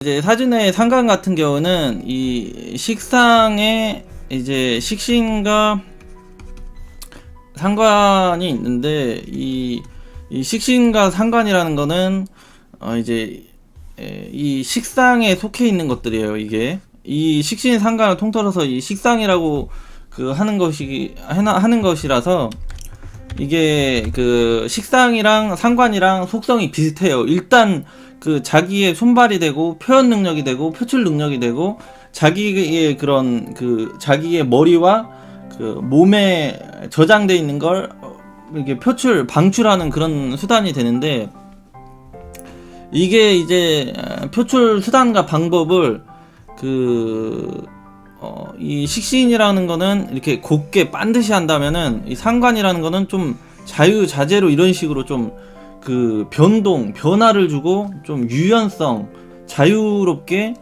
이제 사진의 상관 같은 경우는 이 식상에 이제 식신과 상관이 있는데 이 식신과 상관이라는 거는 이제 이 식상에 속해 있는 것들이에요. 이게 이 식신 상관을 통틀어서 이 식상이라고 하는 것이라서 이게 그 식상이랑 상관이랑 속성이 비슷해요. 일단 그 자기의 손발이 되고 표현 능력이 되고 표출 능력이 되고 자기의 그런 그 자기의 머리와 그 몸에 저장돼 있는 걸 이렇게 방출하는 그런 수단이 되는데, 이게 이제 표출 수단과 방법을 이 식신이라는 거는 이렇게 곱게 반드시 한다면은 이 상관이라는 거는 좀 자유자재로 이런 식으로 좀 그 변화를 주고 좀 유연성, 자유롭게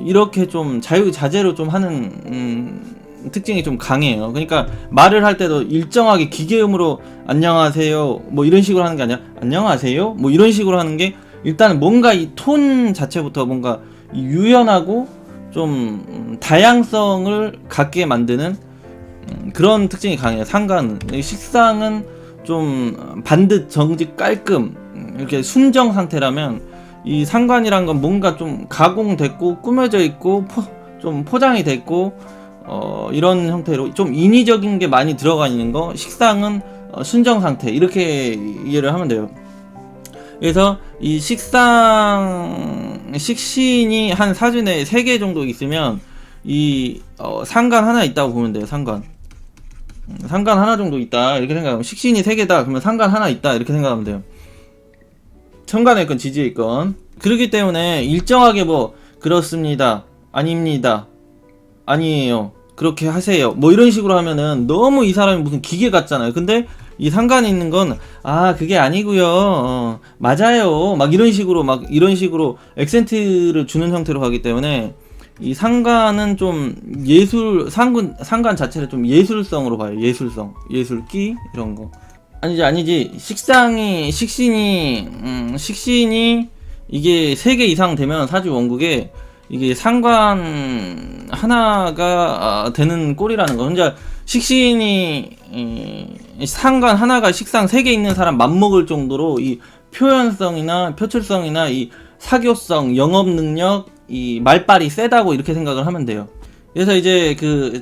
이렇게 좀 자유자재로 좀 하는 특징이 좀 강해요. 그러니까 말을 할 때도 일정하게 기계음으로 안녕하세요 뭐 이런 식으로 하는 게 아니라 안녕하세요 뭐 이런 식으로 하는 게, 일단 뭔가 이 톤 자체부터 뭔가 유연하고 좀 다양성을 갖게 만드는 그런 특징이 강해요. 상관은. 식상은 좀 반듯 정직 깔끔 이렇게 순정 상태라면, 이 상관이란 건 뭔가 좀 가공됐고 꾸며져 있고 좀 포장이 됐고 이런 형태로 좀 인위적인 게 많이 들어가 있는 거. 식상은 순정 상태, 이렇게 이해를 하면 돼요. 그래서 이 식신이 한 사진에 3개 정도 있으면 이 상관 하나 있다고 보면 돼요. 상관 하나 정도 있다 이렇게 생각하면, 식신이 3개다 그러면 상관 하나 있다 이렇게 생각하면 돼요. 천간에 있건 지지에 있건. 그렇기 때문에 일정하게 뭐 그렇습니다, 아닙니다, 아니에요, 그렇게 하세요 뭐 이런 식으로 하면은 너무 이 사람이 무슨 기계 같잖아요. 근데 이 상관이 있는 건 그게 아니고요, 맞아요 막 이런 식으로 액센트를 주는 형태로 가기 때문에, 이 상관은 좀 상관 자체를 좀 예술성으로 봐요. 예술기 이런 거. 아니지. 식신이 이게 3개 이상 되면 사주 원국에 이게 상관 하나가 되는 꼴이라는 거. 그러니까 식신이 상관 하나가 식상 3개 있는 사람 맞먹을 정도로 이 표현성이나 표출성이나 이 사교성, 영업 능력, 이 말빨이 세다고 이렇게 생각을 하면 돼요. 그래서 이제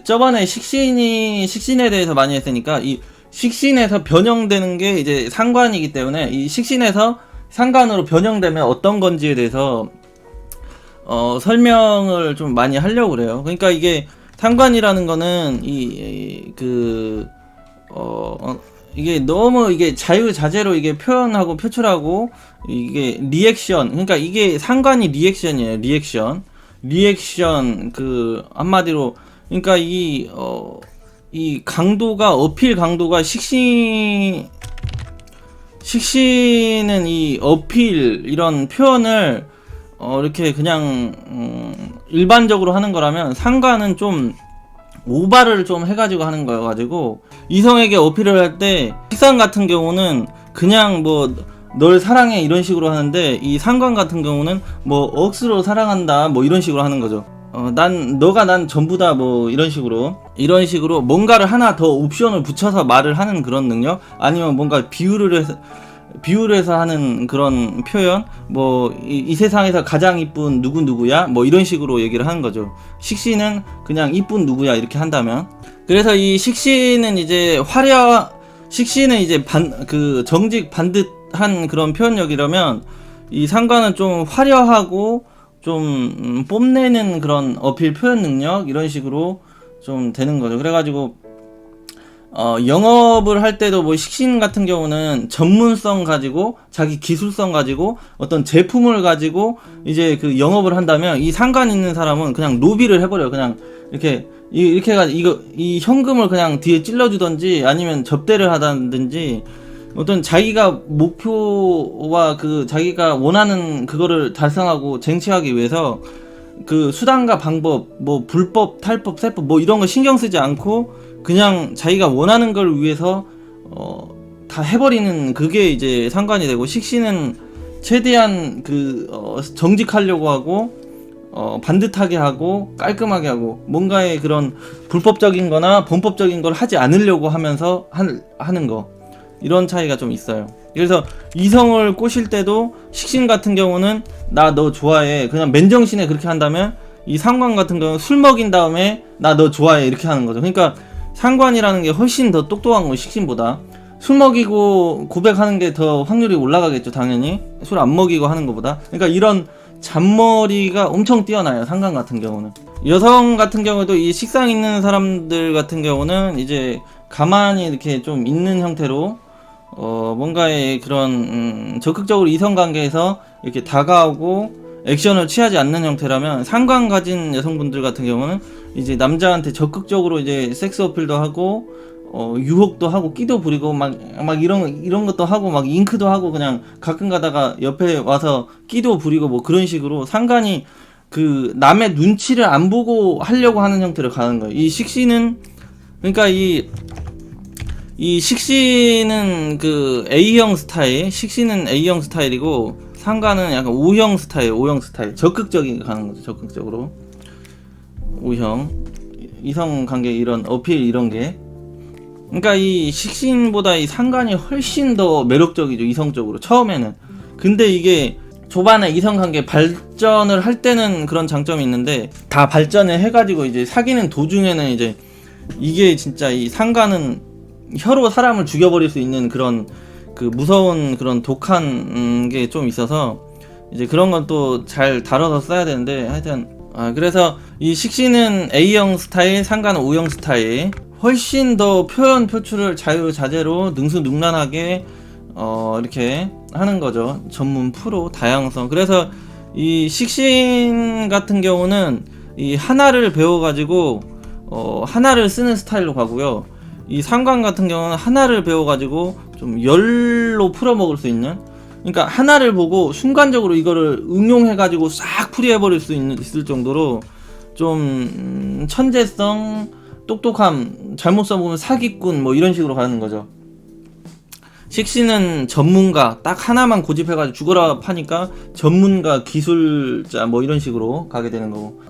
저번에 식신에 대해서 많이 했으니까, 이 식신에서 변형되는 게 이제 상관이기 때문에 이 식신에서 상관으로 변형되면 어떤 건지에 대해서 설명을 좀 많이 하려고 그래요. 그러니까 이게 상관이라는 거는 이게 너무 이게 자유자재로 이게 표현하고 표출하고 이게 리액션, 그러니까 이게 상관이 리액션이에요. 리액션 한마디로, 그러니까 이 강도가, 어필 강도가 식신은 이 어필 이런 표현을 이렇게 그냥 일반적으로 하는 거라면, 상관은 좀 오바를 좀 해가지고 하는 거여가지고, 이성에게 어필을 할 때 식상 같은 경우는 그냥 뭐 널 사랑해 이런 식으로 하는데, 이 상관 같은 경우는 뭐 억수로 사랑한다 뭐 이런 식으로 하는 거죠. 너가 난 전부다 뭐 이런 식으로 뭔가를 하나 더 옵션을 붙여서 말을 하는 그런 능력, 아니면 뭔가 비유를 해서 하는 그런 표현, 뭐 이 세상에서 가장 이쁜 누구야 뭐 이런 식으로 얘기를 하는 거죠. 식신은 그냥 이쁜 누구야 이렇게 한다면. 그래서 이 식신은 이제 정직 반듯한 그런 표현력이라면, 이 상관은 좀 화려하고 좀 뽐내는 그런 어필 표현 능력, 이런 식으로 좀 되는 거죠. 그래가지고 영업을 할 때도 뭐 식신 같은 경우는 전문성 가지고 자기 기술성 가지고 어떤 제품을 가지고 이제 영업을 한다면, 이 상관 있는 사람은 그냥 노비를 해버려요. 그냥 이렇게 해가지고 이 현금을 그냥 뒤에 찔러주던지 아니면 접대를 하다든지, 어떤 자기가 목표와 자기가 원하는 그거를 달성하고 쟁취하기 위해서 수단과 방법, 뭐 불법, 탈법, 세법 뭐 이런 거 신경 쓰지 않고 그냥 자기가 원하는 걸 위해서 다 해버리는, 그게 이제 상관이 되고, 식신은 최대한 정직하려고 하고 반듯하게 하고 깔끔하게 하고 뭔가의 그런 불법적인 거나 범법적인 걸 하지 않으려고 하면서 하는 거, 이런 차이가 좀 있어요. 그래서 이성을 꼬실 때도 식신 같은 경우는 나 너 좋아해 그냥 맨정신에 그렇게 한다면, 이 상관 같은 경우는 술 먹인 다음에 나 너 좋아해 이렇게 하는 거죠. 그러니까 상관이라는 게 훨씬 더 똑똑한 거, 식신보다. 술 먹이고 고백하는 게 더 확률이 올라가겠죠, 당연히. 술 안 먹이고 하는 것보다. 그러니까 이런 잔머리가 엄청 뛰어나요, 상관 같은 경우는. 여성 같은 경우도 이 식상 있는 사람들 같은 경우는 이제 가만히 이렇게 좀 있는 형태로 뭔가의 그런 적극적으로 이성관계에서 이렇게 다가오고 액션을 취하지 않는 형태라면, 상관 가진 여성분들 같은 경우는 이제 남자한테 적극적으로 이제 섹스 어필도 하고 유혹도 하고 끼도 부리고 막 이런 것도 하고 막 잉크도 하고, 그냥 가끔 가다가 옆에 와서 끼도 부리고 뭐 그런 식으로 상관이 그 남의 눈치를 안 보고 하려고 하는 형태로 가는 거예요. 이 식신은, 그러니까 이 식신은 그 A형 스타일, 식신은 A형 스타일이고 상관은 약간 O형 스타일, 적극적인 가는 거죠. 적극적으로 O형, 이성관계 이런 어필 이런 게. 그러니까 이 식신보다 이 상관이 훨씬 더 매력적이죠, 이성적으로 처음에는. 근데 이게 초반에 이성관계 발전을 할 때는 그런 장점이 있는데, 다 발전을 해가지고 이제 사귀는 도중에는 이제 이게 진짜 이 상관은 혀로 사람을 죽여버릴 수 있는 그런 그 무서운 그런 독한 게 좀 있어서, 이제 그런 건 또 잘 다뤄서 써야 되는데, 하여튼 그래서 이 식신은 A형 스타일, 상관은 O형 스타일. 훨씬 더 표현 표출을 자유자재로 능수능란하게 이렇게 하는 거죠. 전문 프로 다양성. 그래서 이 식신 같은 경우는 이 하나를 배워가지고 하나를 쓰는 스타일로 가고요. 이 상관 같은 경우는 하나를 배워가지고 좀 열로 풀어먹을 수 있는, 그러니까 하나를 보고 순간적으로 이거를 응용해가지고 싹 풀이해버릴 수 있을 정도로 좀 천재성, 똑똑함, 잘못 써보면 사기꾼 뭐 이런 식으로 가는 거죠. 식신은 전문가, 딱 하나만 고집해가지고 죽어라 파니까 전문가, 기술자 뭐 이런 식으로 가게 되는 거고.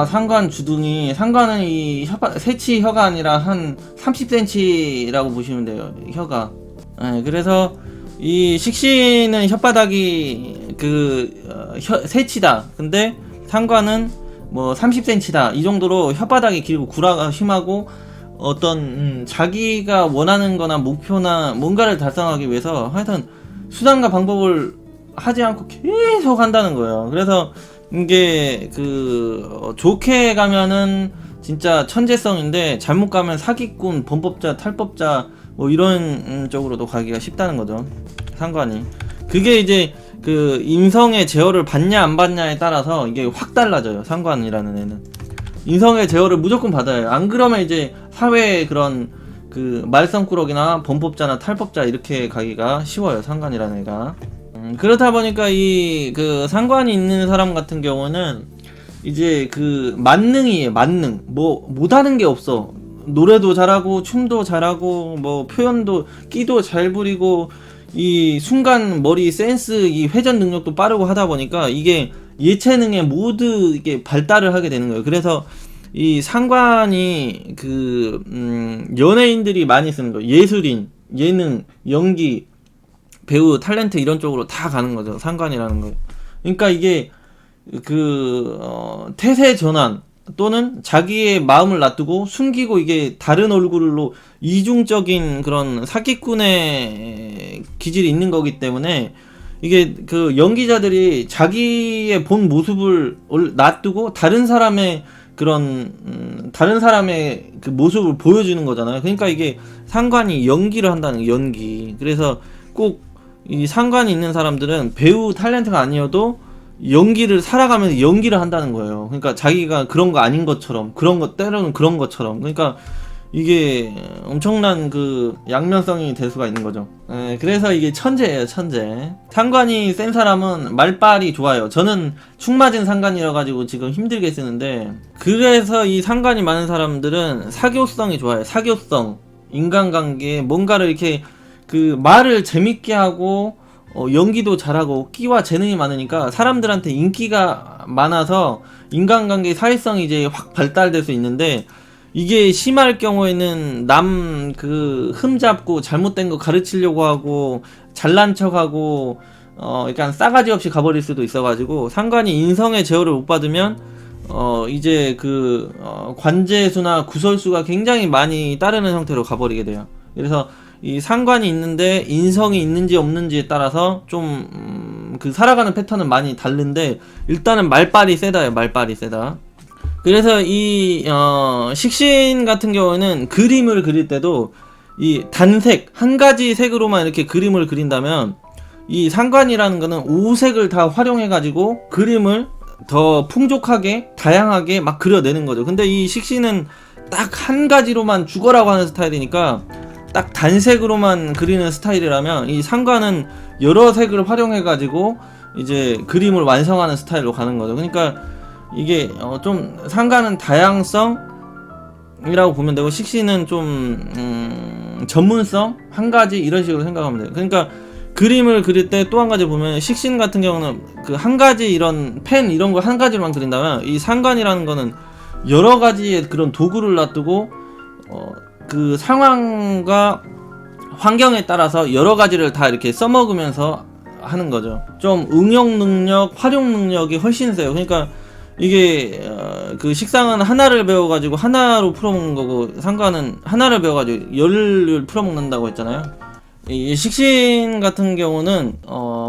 상관 주둥이, 상관은 이 새치 혀가 아니라 한 30cm라고 보시면 돼요, 혀가. 그래서 이 식신은 혓바닥이 새치다. 근데 상관은 뭐 30cm다 이 정도로 혓바닥이 길고 구라가 심하고, 어떤 자기가 원하는 거나 목표나 뭔가를 달성하기 위해서 하여튼 수단과 방법을 하지 않고 계속 한다는 거예요. 그래서 이게 좋게 가면은 진짜 천재성인데, 잘못 가면 사기꾼, 범법자, 탈법자 뭐 이런 쪽으로도 가기가 쉽다는 거죠, 상관이. 그게 이제 그 인성의 제어를 받냐 안 받냐에 따라서 이게 확 달라져요, 상관이라는 애는. 인성의 제어를 무조건 받아요. 안 그러면 이제 사회에 그런 그 말썽꾸러기나 범법자나 탈법자 이렇게 가기가 쉬워요, 상관이라는 애가. 그렇다 보니까 이 그 상관이 있는 사람 같은 경우는 이제 그 만능이에요, 만능. 뭐 못하는 게 없어. 노래도 잘하고 춤도 잘하고 뭐 표현도, 끼도 잘 부리고, 이 순간 머리 센스, 이 회전 능력도 빠르고 하다 보니까 이게 예체능에 모두 이게 발달을 하게 되는 거예요. 그래서 이 상관이 연예인들이 많이 쓰는 거예요. 예술인, 예능, 연기, 배우, 탤런트 이런 쪽으로 다 가는 거죠, 상관이라는 거. 그러니까 이게 태세 전환 또는 자기의 마음을 놔두고 숨기고 이게 다른 얼굴로 이중적인 그런 사기꾼의 기질이 있는 거기 때문에, 이게 그 연기자들이 자기의 본 모습을 놔두고 다른 사람의 그 모습을 보여주는 거잖아요. 그러니까 이게 상관이 연기를 한다는 거예요, 연기. 그래서 꼭 이 상관이 있는 사람들은 배우, 탤런트가 아니어도 연기를 살아가면서 연기를 한다는 거예요. 그러니까 자기가 그런 거 아닌 것처럼, 때로는 그런 것처럼. 그러니까 이게 엄청난 그 양면성이 될 수가 있는 거죠. 그래서 이게 천재예요, 천재. 상관이 센 사람은 말빨이 좋아요. 저는 축 맞은 상관이라 가지고 지금 힘들게 쓰는데, 그래서 이 상관이 많은 사람들은 사교성이 좋아요. 사교성, 인간관계, 뭔가를 이렇게 그 말을 재밌게 하고 연기도 잘하고 끼와 재능이 많으니까 사람들한테 인기가 많아서 인간관계 사회성이 이제 확 발달될 수 있는데, 이게 심할 경우에는 남 그 흠잡고 잘못된 거 가르치려고 하고 잘난 척하고 약간 싸가지 없이 가버릴 수도 있어가지고, 상관이 인성의 제어를 못 받으면 이제 관제수나 구설수가 굉장히 많이 따르는 형태로 가버리게 돼요. 그래서 이 상관이 있는데 인성이 있는지 없는지에 따라서 좀 살아가는 패턴은 많이 다른데, 일단은 말빨이 세다요. 말빨이 세다. 그래서 이 식신 같은 경우에는 그림을 그릴 때도 이 단색 한 가지 색으로만 이렇게 그림을 그린다면, 이 상관이라는 거는 5색을 다 활용해 가지고 그림을 더 풍족하게 다양하게 막 그려내는 거죠. 근데 이 식신은 딱 한 가지로만 죽어라고 하는 스타일이니까, 딱 단색으로만 그리는 스타일이라면 이 상관은 여러 색을 활용해 가지고 이제 그림을 완성하는 스타일로 가는 거죠. 그러니까 이게 좀 상관은 다양성이라고 보면 되고, 식신은 좀 전문성 한 가지 이런 식으로 생각하면 돼요. 그러니까 그림을 그릴 때 또 한 가지 보면, 식신 같은 경우는 그 한 가지 이런 펜 이런 거 한 가지만 그린다면, 이 상관이라는 거는 여러 가지의 그런 도구를 놔두고 그 상황과 환경에 따라서 여러 가지를 다 이렇게 써먹으면서 하는 거죠. 좀 응용 능력, 활용 능력이 훨씬 세요. 그러니까 이게 그 식상은 하나를 배워가지고 하나로 풀어먹는 거고, 상관은 하나를 배워가지고 열을 풀어먹는다고 했잖아요. 이 식신 같은 경우는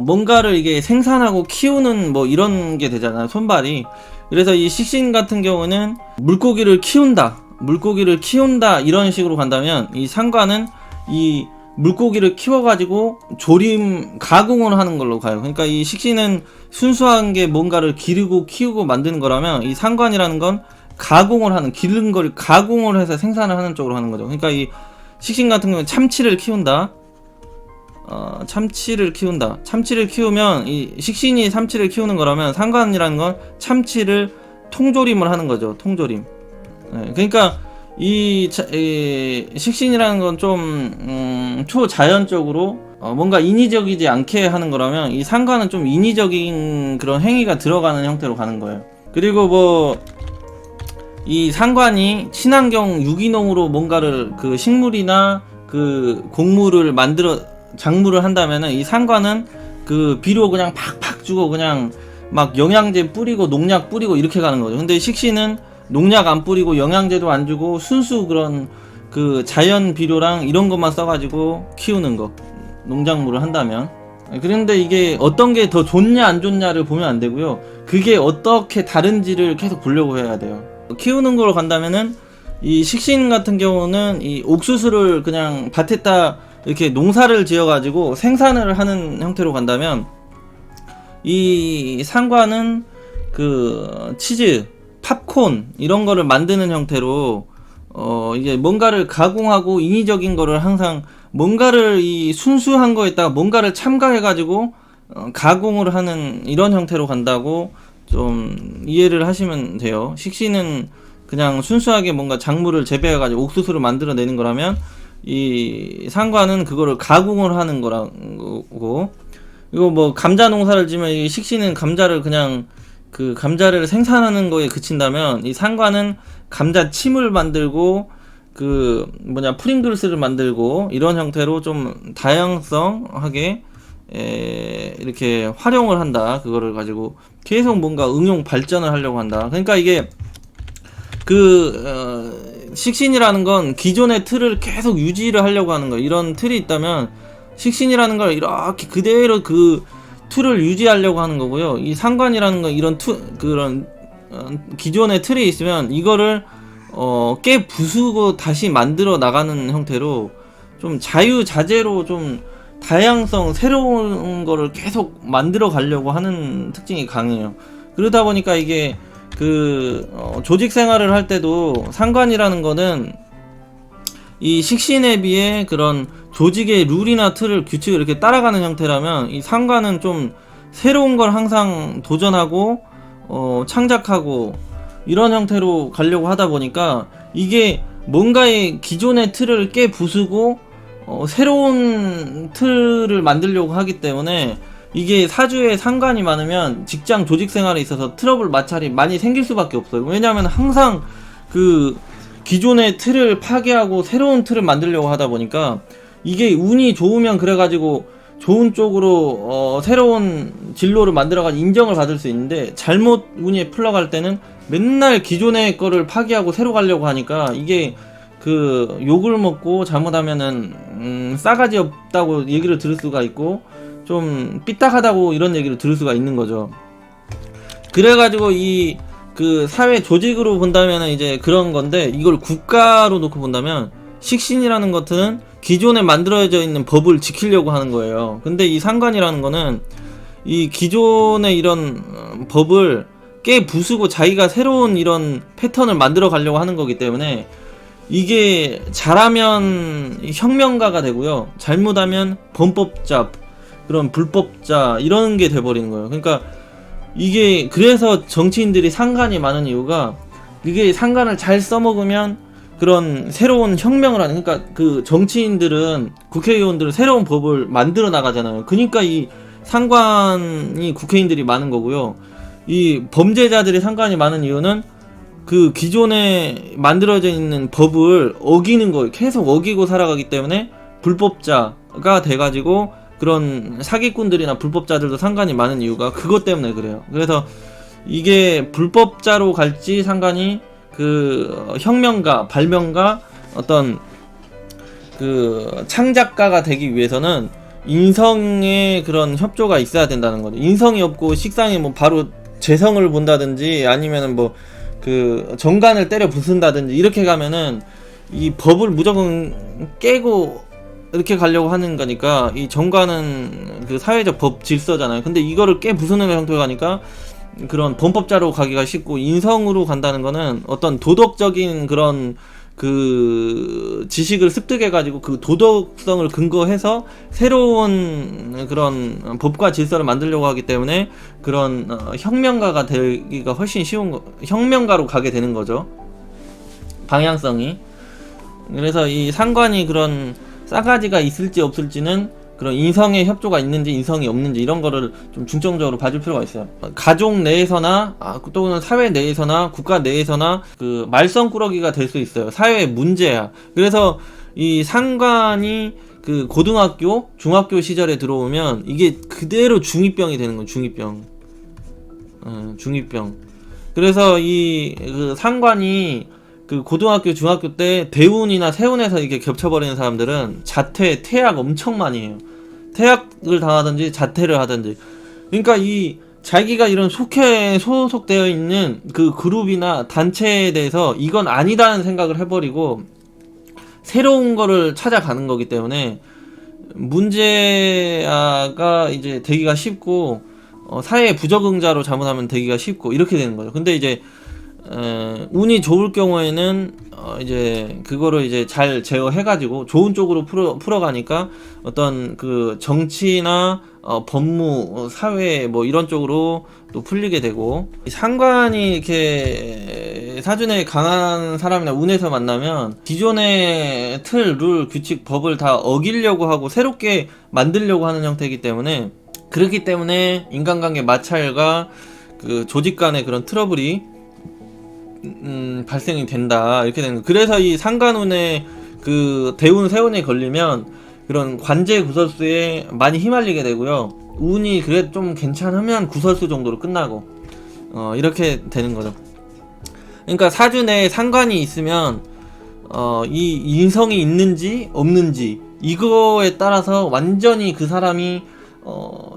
뭔가를 이게 생산하고 키우는 뭐 이런 게 되잖아요, 손발이. 그래서 이 식신 같은 경우는 물고기를 키운다 이런 식으로 간다면, 이 상관은 이 물고기를 키워가지고 조림 가공을 하는 걸로 가요. 그러니까 이 식신은 순수한 게 뭔가를 기르고 키우고 만드는 거라면, 이 상관이라는 건 가공을 하는, 기른 걸 가공을 해서 생산을 하는 쪽으로 하는 거죠. 그러니까 이 식신 같은 경우는 참치를 키운다. 참치를 키우면, 이 식신이 참치를 키우는 거라면 상관이라는 건 참치를 통조림을 하는 거죠. 통조림. 네, 그러니까 이 식신이라는 건 좀 초자연적으로 뭔가 인위적이지 않게 하는 거라면, 이 상관은 좀 인위적인 그런 행위가 들어가는 형태로 가는 거예요. 그리고 뭐 이 상관이 친환경 유기농으로 뭔가를 그 식물이나 그 곡물을 작물을 한다면은, 이 상관은 그 비료 그냥 팍팍 주고 그냥 막 영양제 뿌리고 농약 뿌리고 이렇게 가는 거죠. 근데 식신은 농약 안 뿌리고 영양제도 안 주고 순수 그런 그 자연 비료랑 이런 것만 써가지고 키우는 거, 농작물을 한다면. 그런데 이게 어떤 게 더 좋냐 안 좋냐를 보면 안 되고요, 그게 어떻게 다른지를 계속 보려고 해야 돼요. 키우는 걸로 간다면은, 이 식신 같은 경우는 이 옥수수를 그냥 밭에다 이렇게 농사를 지어가지고 생산을 하는 형태로 간다면, 이 상관은 그 치즈, 팝콘 이런 거를 만드는 형태로 이제 뭔가를 가공하고 인위적인 거를 항상 뭔가를 이 순수한 거에다가 뭔가를 첨가해가지고 가공을 하는 이런 형태로 간다고 좀 이해를 하시면 돼요. 식신은 그냥 순수하게 뭔가 작물을 재배해가지고 옥수수를 만들어내는 거라면, 이 상관은 그거를 가공을 하는 거라고. 이거 뭐 감자 농사를 지면, 이 식신은 감자를 그냥 그 감자를 생산하는 거에 그친다면, 이 상관은 감자칩을 만들고 그 프링글스를 만들고 이런 형태로 좀 다양성하게 이렇게 활용을 한다. 그거를 가지고 계속 뭔가 응용 발전을 하려고 한다. 그러니까 이게 식신이라는 건 기존의 틀을 계속 유지를 하려고 하는 거예요. 이런 틀이 있다면 식신이라는 걸 이렇게 그대로 그 틀을 유지하려고 하는 거고요. 이 상관이라는 건 이런 그런 기존의 틀이 있으면 이거를 깨 부수고 다시 만들어 나가는 형태로 좀 자유자재로 좀 다양성, 새로운 거를 계속 만들어 가려고 하는 특징이 강해요. 그러다 보니까 이게 조직 생활을 할 때도 상관이라는 거는 이 식신에 비해 그런 조직의 룰이나 틀을, 규칙을 이렇게 따라가는 형태라면, 이 상관은 좀 새로운 걸 항상 도전하고 창작하고 이런 형태로 가려고 하다 보니까, 이게 뭔가의 기존의 틀을 깨 부수고 새로운 틀을 만들려고 하기 때문에 이게 사주에 상관이 많으면 직장 조직 생활에 있어서 트러블 마찰이 많이 생길 수밖에 없어요. 왜냐하면 항상 그 기존의 틀을 파괴하고 새로운 틀을 만들려고 하다 보니까 이게 운이 좋으면 그래가지고 좋은 쪽으로 새로운 진로를 만들어가지고 인정을 받을 수 있는데, 잘못 운이 풀러갈 때는 맨날 기존의 거를 파괴하고 새로 가려고 하니까 이게 그 욕을 먹고 잘못하면은 싸가지 없다고 얘기를 들을 수가 있고 좀 삐딱하다고 이런 얘기를 들을 수가 있는 거죠. 그래가지고 이 그 사회 조직으로 본다면은 이제 그런 건데, 이걸 국가로 놓고 본다면 식신이라는 것은 기존에 만들어져 있는 법을 지키려고 하는 거예요. 근데 이 상관이라는 거는 이 기존의 이런 법을 깨 부수고 자기가 새로운 이런 패턴을 만들어 가려고 하는 거기 때문에 이게 잘하면 혁명가가 되고요, 잘못하면 범법자, 그런 불법자, 이런 게 돼버리는 거예요. 그러니까 이게 그래서 정치인들이 상관이 많은 이유가, 이게 상관을 잘 써먹으면 그런 새로운 혁명을 하는, 그러니까 그 정치인들은, 국회의원들은 새로운 법을 만들어 나가잖아요. 그러니까 이 상관이 국회의원들이 많은 거고요. 이 범죄자들이 상관이 많은 이유는 그 기존에 만들어져 있는 법을 어기는 거예요. 계속 어기고 살아가기 때문에 불법자가 돼가지고 그런 사기꾼들이나 불법자들도 상관이 많은 이유가 그것 때문에 그래요. 그래서 이게 불법자로 갈지 상관이 그 혁명가, 발명가, 어떤 그 창작가가 되기 위해서는 인성의 그런 협조가 있어야 된다는 거죠. 인성이 없고 식상이 뭐 바로 재성을 본다든지 아니면은 뭐 그 정관을 때려 부순다든지 이렇게 가면은 이 법을 무조건 깨고 이렇게 가려고 하는 거니까, 이 정관은 그 사회적 법 질서잖아요. 근데 이거를 깨 부수는 형태로 가니까 그런 범법자로 가기가 쉽고, 인성으로 간다는 거는 어떤 도덕적인 그런 그 지식을 습득해가지고 그 도덕성을 근거해서 새로운 그런 법과 질서를 만들려고 하기 때문에 그런 혁명가가 되기가 훨씬 쉬운 거, 혁명가로 가게 되는 거죠, 방향성이. 그래서 이 상관이 그런 싸가지가 있을지 없을지는 그런 인성의 협조가 있는지 인성이 없는지 이런 거를 좀 중점적으로 봐줄 필요가 있어요. 가족 내에서나 또는 사회 내에서나 국가 내에서나 그 말썽꾸러기가 될 수 있어요. 사회의 문제야. 그래서 이 상관이 그 고등학교, 중학교 시절에 들어오면 이게 그대로 중2병이 되는 거예요. 중2병. 중2병. 그래서 이 그 상관이 그 고등학교, 중학교 때 대운이나 세운에서 이게 겹쳐버리는 사람들은 자퇴, 퇴학 엄청 많이 해요. 퇴학을 당하든지 자퇴를 하든지. 그러니까 이 자기가 이런 소속되어 있는 그 그룹이나 단체에 대해서 이건 아니다는 생각을 해버리고 새로운 거를 찾아가는 거기 때문에 문제가 이제 되기가 쉽고, 사회의 부적응자로 잘못하면 되기가 쉽고 이렇게 되는 거죠. 근데 이제 운이 좋을 경우에는 이제 그거를 이제 잘 제어해가지고 좋은 쪽으로 풀어가니까 어떤 그 정치나 법무, 사회 뭐 이런 쪽으로 또 풀리게 되고, 상관이 이렇게 사주에 강한 사람이나 운에서 만나면 기존의 틀, 룰, 규칙, 법을 다 어기려고 하고 새롭게 만들려고 하는 형태이기 때문에, 그렇기 때문에 인간관계 마찰과 그 조직 간의 그런 트러블이 발생이 된다, 이렇게 되는 거예요. 그래서 이 상관운에 그 대운, 세운에 걸리면 그런 관제 구설수에 많이 휘말리게 되고요. 운이 그래도 좀 괜찮으면 구설수 정도로 끝나고 이렇게 되는 거죠. 그러니까 사주 내에 상관이 있으면 이 인성이 있는지 없는지 이거에 따라서 완전히 그 사람이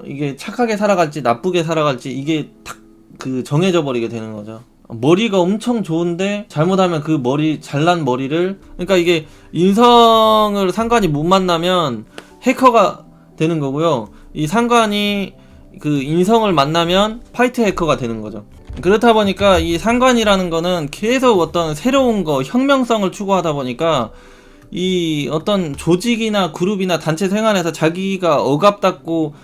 이게 착하게 살아갈지 나쁘게 살아갈지 이게 탁 그 정해져 버리게 되는 거죠. 머리가 엄청 좋은데 잘못하면 그 머리, 잘난 머리를, 그러니까 이게 인성을 상관이 못 만나면 해커가 되는 거고요. 이 상관이 그 인성을 만나면 화이트 해커가 되는 거죠. 그렇다 보니까 이 상관이라는 거는 계속 어떤 새로운 거, 혁명성을 추구하다 보니까 이 어떤 조직이나 그룹이나 단체 생활에서 자기가 억압받고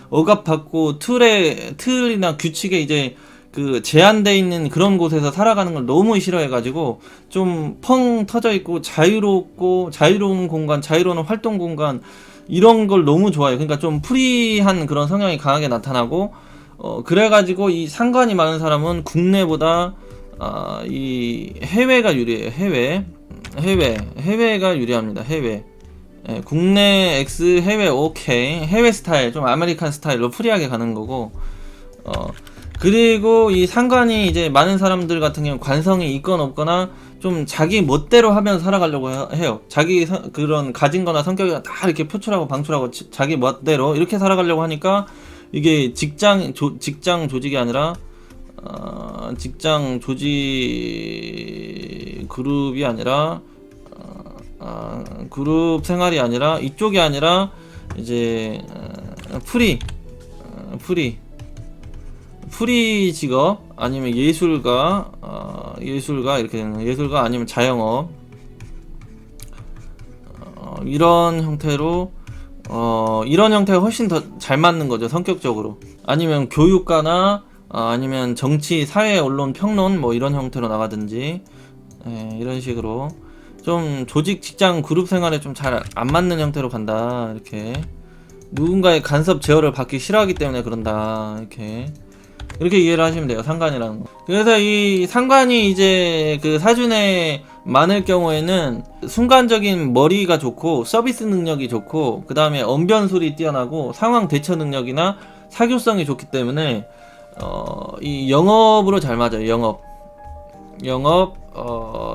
틀이나 규칙에 이제 그 제한돼 있는 그런 곳에서 살아가는 걸 너무 싫어해가지고 좀 펑 터져 있고 자유롭고 자유로운 공간, 자유로운 활동 공간 이런 걸 너무 좋아해요. 그러니까 좀 프리한 그런 성향이 강하게 나타나고 그래가지고 이 상관이 많은 사람은 국내보다 이 해외가 유리해요. 해외가 유리합니다. 해외. 예, 국내 X, 해외 OK, 해외 스타일, 좀 아메리칸 스타일로 프리하게 가는 거고, 그리고 이 상관이 이제 많은 사람들 같은 경우 관성이 있건 없거나 좀 자기 멋대로 하면서 살아가려고 해요. 자기 그런 가진 거나 성격이 다 이렇게 표출하고 방출하고 자기 멋대로 이렇게 살아가려고 하니까 이게 직장 조직이 아니라 직장 조직 그룹이 아니라 그룹 생활이 아니라 이쪽이 아니라 이제 프리 직업 아니면 예술가 이렇게 되는 예술가 아니면 자영업 이런 형태로 이런 형태가 훨씬 더 잘 맞는 거죠, 성격적으로. 아니면 교육가나 아니면 정치, 사회, 언론, 평론 뭐 이런 형태로 나가든지 이런 식으로 좀 조직, 직장, 그룹 생활에 좀 잘 안 맞는 형태로 간다. 이렇게 누군가의 간섭 제어를 받기 싫어하기 때문에 그런다. 이렇게 이해를 하시면 돼요, 상관이라는 거. 그래서 이 상관이 이제 그 사준에 많을 경우에는 순간적인 머리가 좋고 서비스 능력이 좋고 그 다음에 언변술이 뛰어나고 상황 대처 능력이나 사교성이 좋기 때문에 이 영업으로 잘 맞아요. 영업,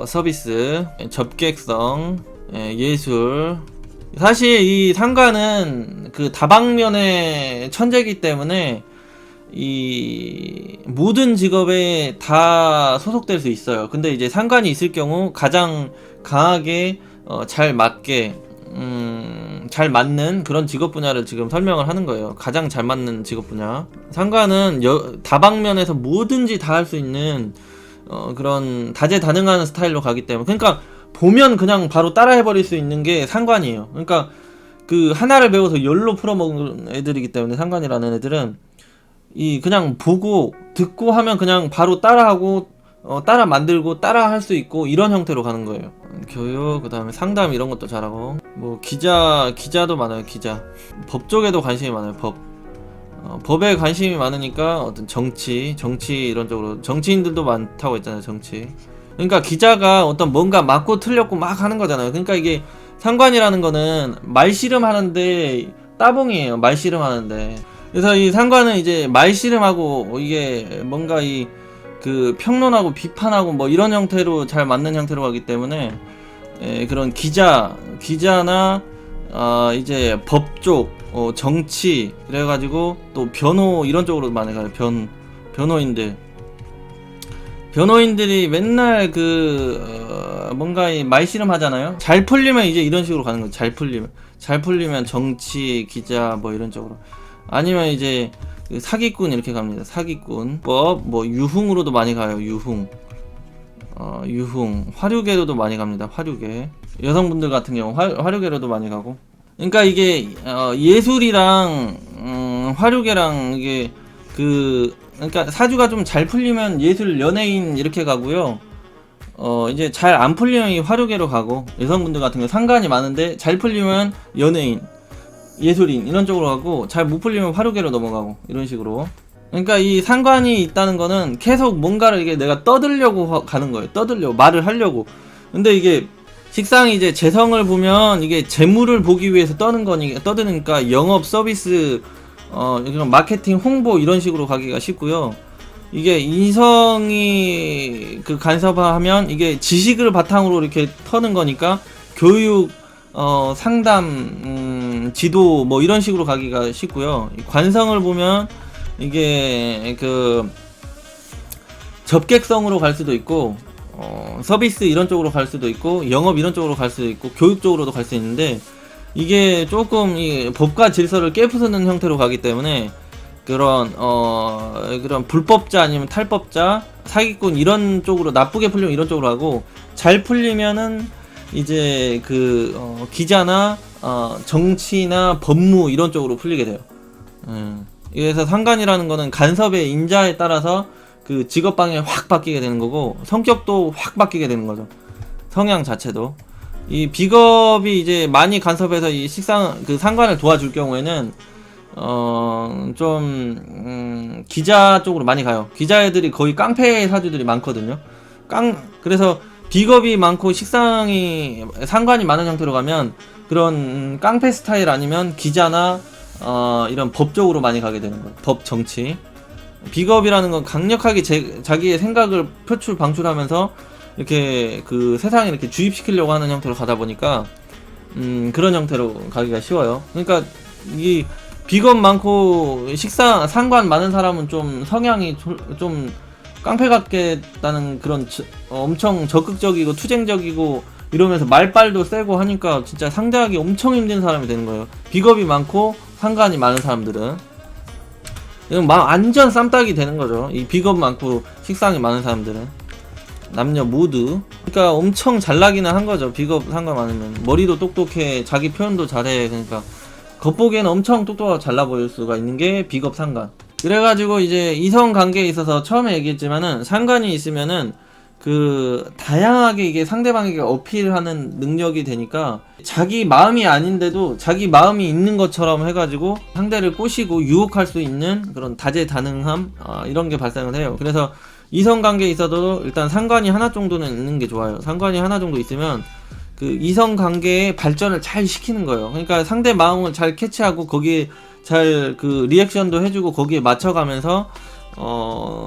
서비스, 접객성, 예술. 사실 이 상관은 그 다방면의 천재이기 때문에 이 모든 직업에 다 소속될 수 있어요. 근데 이제 상관이 있을 경우 가장 강하게 잘 맞게 잘 맞는 그런 직업 분야를 지금 설명을 하는 거예요. 가장 잘 맞는 직업 분야. 상관은 다방면에서 뭐든지 다 할 수 있는 그런 다재다능한 스타일로 가기 때문에, 그러니까 보면 그냥 바로 따라해버릴 수 있는 게 상관이에요. 그러니까 그 하나를 배워서 열로 풀어먹는 애들이기 때문에 상관이라는 애들은 이 그냥 보고 듣고 하면 그냥 바로 따라하고 따라 만들고 따라 할 수 있고 이런 형태로 가는 거예요. 교육, 그 다음에 상담 이런 것도 잘하고 뭐 기자도 많아요. 기자, 법 쪽에도 관심이 많아요. 법에 관심이 많으니까 어떤 정치 이런 쪽으로 정치인들도 많다고 했잖아요. 정치. 그러니까 기자가 어떤 뭔가 맞고 틀렸고 막 하는 거잖아요. 그러니까 이게 상관이라는 거는 말씨름 하는데 따봉이에요. 말씨름 하는데. 그래서 이 상관은 이제 말씨름하고 이게 뭔가 이 그 평론하고 비판하고 뭐 이런 형태로 잘 맞는 형태로 가기 때문에 그런 기자나 이제 법쪽, 정치, 그래가지고 또 변호 이런 쪽으로 많이 가요. 변호인들이 맨날 뭔가 이 말씨름 하잖아요. 잘 풀리면 이제 이런 식으로 가는 거죠. 잘 풀리면 정치, 기자 뭐 이런 쪽으로. 아니면 이제 사기꾼 이렇게 갑니다. 사기꾼법, 뭐 유흥으로도 많이 가요. 유흥, 화류계로도 많이 갑니다. 화류계. 여성분들 같은 경우 화류계로도 많이 가고. 그러니까 이게 예술이랑 화류계랑 이게 그러니까 사주가 좀 잘 풀리면 예술, 연예인 이렇게 가고요. 이제 잘 안 풀리면 이 화류계로 가고, 여성분들 같은 경우 상관이 많은데 잘 풀리면 연예인, 예술인 이런 쪽으로 가고, 잘 못 풀리면 화류계로 넘어가고 이런 식으로. 그러니까 이 상관이 있다는 거는 계속 뭔가를 이게 내가 떠들려고 가는 거예요. 말을 하려고. 근데 이게 식상이 이제 재성을 보면 이게 재물을 보기 위해서 떠드니까 영업, 서비스, 마케팅, 홍보 이런 식으로 가기가 쉽고요. 이게 인성이 간섭하면 이게 지식을 바탕으로 이렇게 터는 거니까 교육, 상담, 지도 뭐 이런 식으로 가기가 쉽고요. 관성을 보면 이게 접객성으로 갈 수도 있고, 서비스 이런 쪽으로 갈 수도 있고, 영업 이런 쪽으로 갈 수도 있고, 교육 쪽으로도 갈 수 있는데, 이게 조금 이 법과 질서를 깨부수는 형태로 가기 때문에 그런 불법자 아니면 탈법자, 사기꾼 이런 쪽으로, 나쁘게 풀리면 이런 쪽으로 하고, 잘 풀리면은 이제 기자나 정치나 법무 이런 쪽으로 풀리게 돼요. 그래서 상관이라는 거는 간섭의 인자에 따라서 그 직업 방향이 확 바뀌게 되는 거고 성격도 확 바뀌게 되는 거죠. 성향 자체도. 이 비겁이 이제 많이 간섭해서 이 그 상관을 도와줄 경우에는 기자 쪽으로 많이 가요. 기자 애들이 거의 깡패 사주들이 많거든요. 그래서 비겁이 많고 식상이 상관이 많은 형태로 가면 그런 깡패 스타일 아니면 기자나 이런 법 쪽으로 많이 가게 되는 거예요. 법, 정치. 비겁이라는 건 강력하게 자기의 생각을 표출 방출하면서 이렇게 그 세상에 이렇게 주입시키려고 하는 형태로 가다 보니까 그런 형태로 가기가 쉬워요. 그러니까 이 비겁 많고 상관 많은 사람은 좀 성향이 좀 깡패 같겠다는 그런 엄청 적극적이고 투쟁적이고 이러면서 말빨도 세고 하니까 진짜 상대하기 엄청 힘든 사람이 되는 거예요. 비겁이 많고 상관이 많은 사람들은 이건 완전 쌈딱이 되는 거죠. 이 비겁 많고 식상이 많은 사람들은 남녀 모두. 그러니까 엄청 잘나기는 한 거죠. 비겁 상관 많으면 머리도 똑똑해, 자기 표현도 잘해. 그러니까 겉보기에는 엄청 똑똑하고 잘나 보일 수가 있는 게 비겁 상관. 그래가지고 이제 이성 관계에 있어서 처음에 얘기했지만은 상관이 있으면은 그 다양하게 이게 상대방에게 어필하는 능력이 되니까 자기 마음이 아닌데도 자기 마음이 있는 것처럼 해가지고 상대를 꼬시고 유혹할 수 있는 그런 다재다능함 이런 게 발생을 해요. 그래서 이성 관계에 있어도 일단 상관이 하나 정도는 있는 게 좋아요. 상관이 하나 정도 있으면 그 이성 관계의 발전을 잘 시키는 거예요. 그러니까 상대 마음을 잘 캐치하고 거기에 잘 그 리액션도 해주고 거기에 맞춰가면서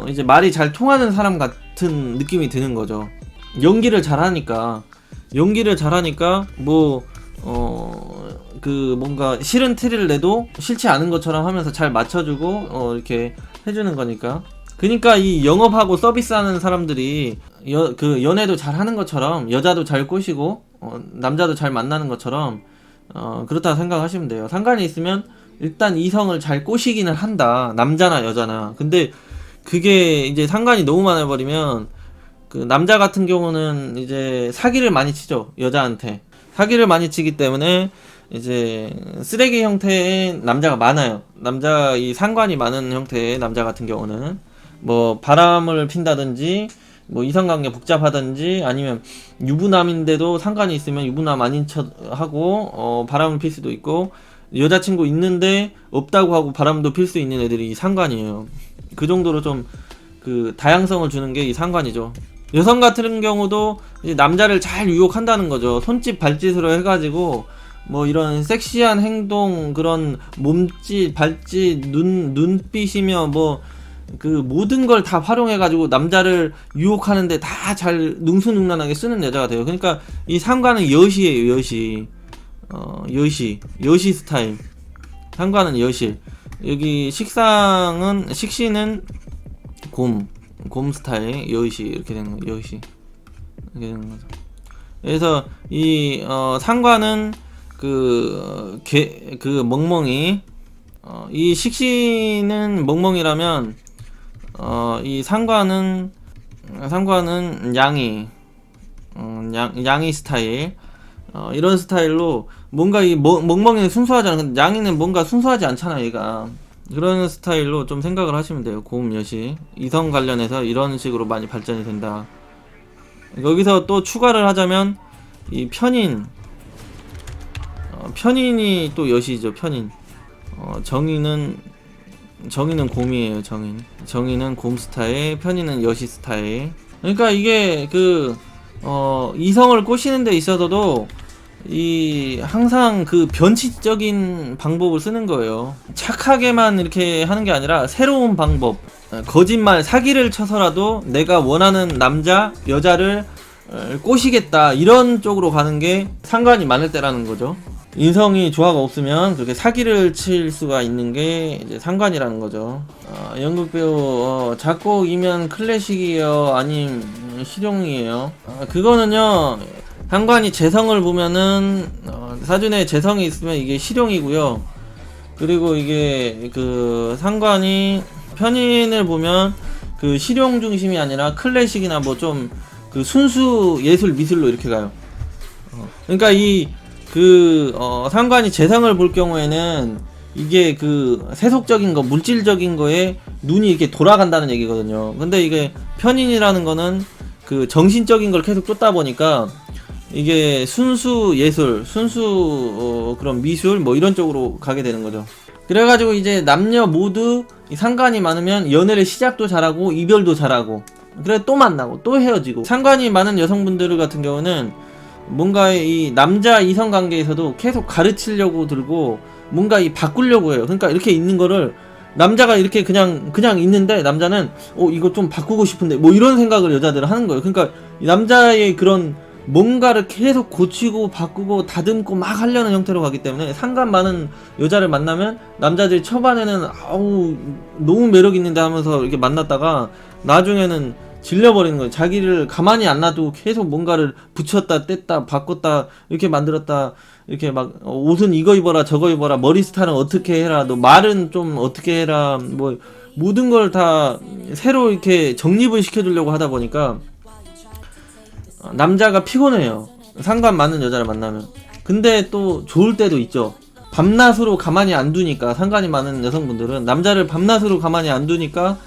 이제 말이 잘 통하는 사람 같은 느낌이 드는 거죠. 연기를 잘하니까 뭐 그 뭔가 싫은 티를 내도 싫지 않은 것처럼 하면서 잘 맞춰주고 이렇게 해주는 거니까. 그러니까 이 영업하고 서비스하는 사람들이 그 연애도 잘 하는 것처럼 여자도 잘 꼬시고 남자도 잘 만나는 것처럼 그렇다 생각하시면 돼요. 상관이 있으면 일단 이성을 잘 꼬시기는 한다. 남자나 여자나. 근데 그게 이제 상관이 너무 많아버리면 그 남자 같은 경우는 이제 사기를 많이 치죠. 여자한테. 사기를 많이 치기 때문에 이제 쓰레기 형태의 남자가 많아요. 이 상관이 많은 형태의 남자 같은 경우는 뭐 바람을 핀다든지 뭐 이성관계 복잡하든지 아니면 유부남인데도 상관이 있으면 유부남 아닌 척 하고 바람을 필 수도 있고 여자친구 있는데 없다고 하고 바람도 필 수 있는 애들이 상관이에요. 그 정도로 좀 그 다양성을 주는 게 이 상관이죠. 여성 같은 경우도 이제 남자를 잘 유혹한다는 거죠. 손짓 발짓으로 해가지고 뭐 이런 섹시한 행동, 그런 몸짓, 발짓, 눈빛이며 뭐 그 모든 걸 다 활용해가지고 남자를 유혹하는데 다 잘 능수능란하게 쓰는 여자가 돼요. 그러니까 이 상관은 여시예요. 여시 스타일. 상관은 여시. 여기 식신은 곰 스타일. 여시 이렇게 되는 거. 여시 이렇게 되는 거죠. 그래서 이 상관은 그 멍멍이. 이 식신은 멍멍이라면 이 상관은 양이 스타일. 이런 스타일로 뭔가 이 멍멍이는 순수하잖아. 근데 양이는 뭔가 순수하지 않잖아, 얘가. 그런 스타일로 좀 생각을 하시면 돼요. 고음 여시. 이성 관련해서 이런 식으로 많이 발전이 된다. 여기서 또 추가를 하자면 이 편인이 또 여시죠. 편인. 정인은 곰이에요. 정인은 곰 스타일, 편인은 여시 스타일. 그러니까 이게 이성을 꼬시는 데 있어서도 항상 그 변칙적인 방법을 쓰는 거예요. 착하게만 이렇게 하는 게 아니라 새로운 방법, 거짓말, 사기를 쳐서라도 내가 원하는 남자, 여자를 꼬시겠다, 이런 쪽으로 가는 게 상관이 많을 때라는 거죠. 인성이 조화가 없으면 그렇게 사기를 칠 수가 있는 게 이제 상관이라는 거죠. 연극 배우 작곡이면 클래식이에요, 아님 실용이에요? 그거는요, 상관이 재성을 보면은 사준에 재성이 있으면 이게 실용이고요. 그리고 이게 그 상관이 편인을 보면 그 실용 중심이 아니라 클래식이나 뭐 좀 그 순수 예술 미술로 이렇게 가요. 그러니까 상관이 재성을 볼 경우에는 이게 그 세속적인 거, 물질적인 거에 눈이 이렇게 돌아간다는 얘기거든요. 근데 이게 편인이라는 거는 그 정신적인 걸 계속 쫓다 보니까 이게 순수 예술, 순수 그런 미술 뭐 이런 쪽으로 가게 되는 거죠. 그래가지고 이제 남녀 모두 상관이 많으면 연애를 시작도 잘하고 이별도 잘하고, 그래 또 만나고 또 헤어지고. 상관이 많은 여성분들 같은 경우는 뭔가 이 남자 이성 관계에서도 계속 가르치려고 들고 뭔가 이 바꾸려고 해요. 그러니까 이렇게 있는 거를 남자가 이렇게 그냥 있는데 남자는 이거 좀 바꾸고 싶은데 뭐 이런 생각을 여자들은 하는 거예요. 그러니까 이 남자의 그런 뭔가를 계속 고치고 바꾸고 다듬고 막 하려는 형태로 가기 때문에 상관 많은 여자를 만나면 남자들이 초반에는 아우 너무 매력 있는데 하면서 이렇게 만났다가 나중에는 질려버리는 거예요. 자기를 가만히 안 놔두고 계속 뭔가를 붙였다 뗐다 바꿨다 이렇게 만들었다, 이렇게 막 옷은 이거 입어라 저거 입어라, 머리 스타일은 어떻게 해라, 너 말은 좀 어떻게 해라, 뭐 모든 걸 다 새로 이렇게 정립을 시켜주려고 하다 보니까 남자가 피곤해요. 상관 많은 여자를 만나면. 근데 또 좋을 때도 있죠. 밤낮으로 가만히 안 두니까, 상관이 많은 여성분들은 남자를 밤낮으로 가만히 안 두니까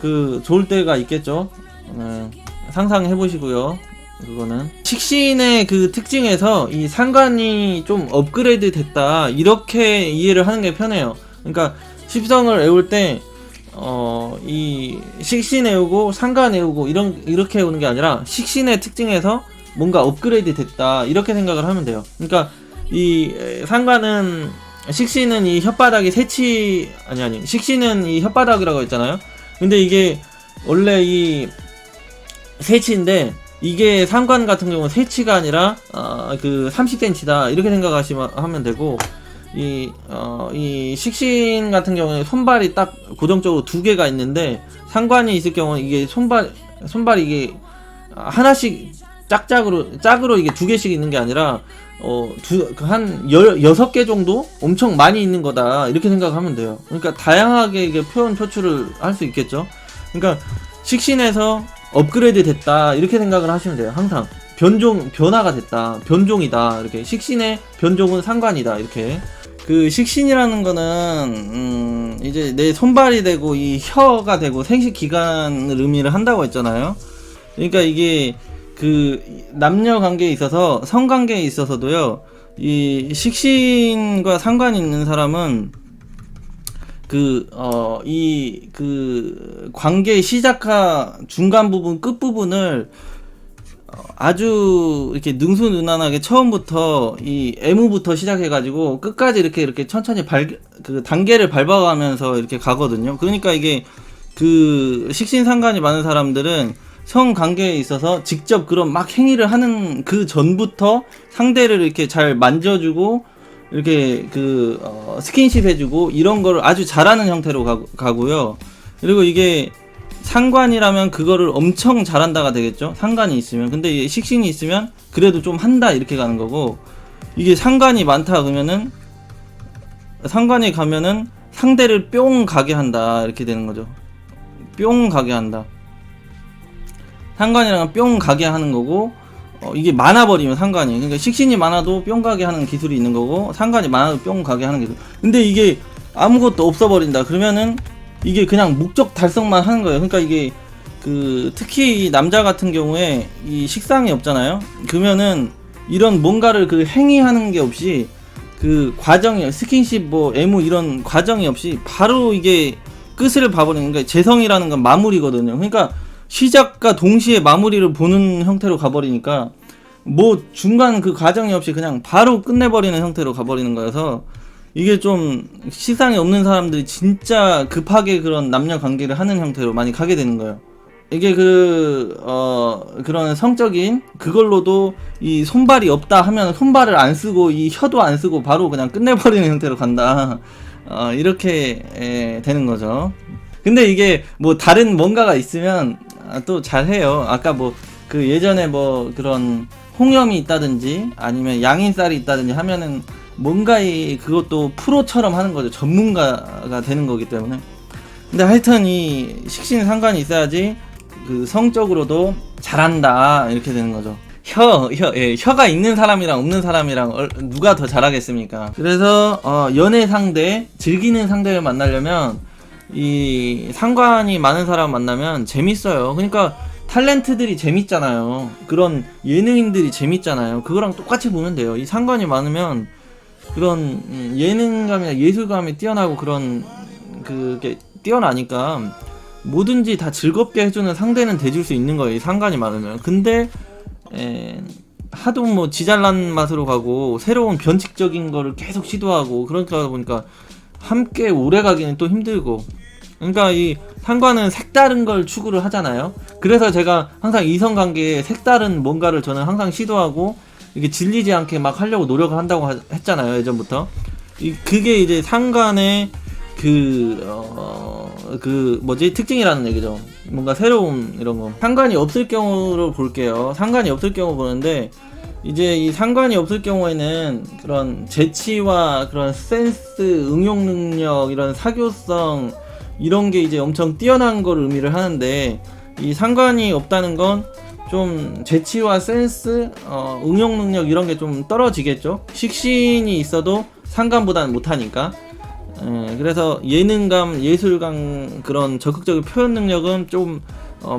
그 좋을 때가 있겠죠. 상상해 보시고요. 그거는 식신의 그 특징에서 이 상관이 좀 업그레이드 됐다 이렇게 이해를 하는 게 편해요. 그러니까 십성을 외울 때 이 식신 외우고 상관 외우고 이렇게 외우는 게 아니라 식신의 특징에서 뭔가 업그레이드 됐다 이렇게 생각을 하면 돼요. 그러니까 이 상관은, 식신은 이 혓바닥이 새치 아니 식신은 이 혓바닥이라고 했잖아요. 근데 이게 원래 이 새치인데 이게 상관 같은 경우는 새치가 아니라 그 30cm다 이렇게 생각하시면 되고, 이 식신 같은 경우에 손발이 딱 고정적으로 두 개가 있는데 상관이 있을 경우는 이게 손발이 이게 하나씩 짝으로 이게 두 개씩 있는 게 아니라 한 16개 정도 엄청 많이 있는 거다 이렇게 생각하면 돼요. 그러니까 다양하게 이게 표출을 할 수 있겠죠. 그러니까 식신에서 업그레이드 됐다 이렇게 생각을 하시면 돼요. 항상 변화가 됐다, 변종이다, 이렇게 식신의 변종은 상관이다 이렇게. 그 식신이라는 거는 이제 내 손발이 되고 이 혀가 되고 생식 기관을 의미를 한다고 했잖아요. 그러니까 이게 그 남녀 관계에 있어서, 성관계에 있어서도요, 이 식신과 상관이 있는 사람은 그 관계의 시작과 중간 부분, 끝 부분을 아주 이렇게 능수능란하게 처음부터 이 애무부터 시작해가지고 끝까지 이렇게 천천히 그 단계를 밟아가면서 이렇게 가거든요. 그러니까 이게 그 식신상관이 많은 사람들은 성관계에 있어서 직접 그런 막 행위를 하는 그 전부터 상대를 이렇게 잘 만져주고 이렇게 그 스킨십 해주고 이런 거를 아주 잘하는 형태로 가고요. 그리고 이게 상관이라면 그거를 엄청 잘한다가 되겠죠. 상관이 있으면. 근데 이게 식신이 있으면 그래도 좀 한다 이렇게 가는 거고, 이게 상관이 많다 그러면은 상관이 가면은 상대를 뿅 가게 한다 이렇게 되는 거죠. 뿅 가게 한다. 상관이랑 뿅 가게 하는 거고, 이게 많아버리면 상관이, 그러니까 식신이 많아도 뿅 가게 하는 기술이 있는 거고, 상관이 많아도 뿅 가게 하는 기술. 근데 이게 아무것도 없어버린다 그러면은 이게 그냥 목적 달성만 하는 거예요. 그러니까 이게 그 특히 남자 같은 경우에 이 식상이 없잖아요. 그러면은 이런 뭔가를 그 행위하는 게 없이 그 과정이, 스킨십 뭐 애무 이런 과정이 없이 바로 이게 끝을 봐버리는, 그러니까 재성이라는 건 마무리거든요. 그러니까 시작과 동시에 마무리를 보는 형태로 가버리니까 뭐 중간 그 과정이 없이 그냥 바로 끝내버리는 형태로 가버리는 거여서, 이게 좀 시상이 없는 사람들이 진짜 급하게 그런 남녀 관계를 하는 형태로 많이 가게 되는 거예요. 이게 그런 성적인 그걸로도 이 손발이 없다 하면 손발을 안 쓰고 이 혀도 안 쓰고 바로 그냥 끝내버리는 형태로 간다. 이렇게 되는 거죠. 근데 이게 뭐 다른 뭔가가 있으면 또 잘해요. 아까 뭐 그 예전에 뭐 그런 홍염이 있다든지 아니면 양인살이 있다든지 하면은 뭔가 그것도 프로처럼 하는 거죠. 전문가가 되는 거기 때문에. 근데 하여튼 이 식신 상관이 있어야지 그 성적으로도 잘한다 이렇게 되는 거죠. 혀가 있는 사람이랑 없는 사람이랑 누가 더 잘하겠습니까? 그래서 연애 상대, 즐기는 상대를 만나려면 이 상관이 많은 사람 만나면 재밌어요. 그러니까 탤런트들이 재밌잖아요. 그런 예능인들이 재밌잖아요. 그거랑 똑같이 보면 돼요. 이 상관이 많으면 그런 예능감이나 예술감이 뛰어나고 그런 그게 뛰어나니까 뭐든지 다 즐겁게 해주는 상대는 돼줄 수 있는 거예요. 이 상관이 많으면. 근데 하도 뭐 지잘난 맛으로 가고 새로운 변칙적인 거를 계속 시도하고 그러니까 보니까 함께 오래 가기는 또 힘들고, 그러니까 이 상관은 색다른 걸 추구를 하잖아요. 그래서 제가 항상 이성관계에 색다른 뭔가를 저는 항상 시도하고 이게 질리지 않게 막 하려고 노력을 한다고 했잖아요, 예전부터. 그게 이제 상관의 특징이라는 얘기죠. 뭔가 새로운 이런 거. 상관이 없을 경우로 볼게요. 상관이 없을 경우 보는데, 이제 이 상관이 없을 경우에는 그런 재치와 그런 센스, 응용 능력, 이런 사교성, 이런 게 이제 엄청 뛰어난 걸 의미를 하는데, 이 상관이 없다는 건 좀 재치와 센스, 응용 능력 이런 게 좀 떨어지겠죠. 식신이 있어도 상관보다는 못하니까. 그래서 예능감, 예술감, 그런 적극적인 표현 능력은 좀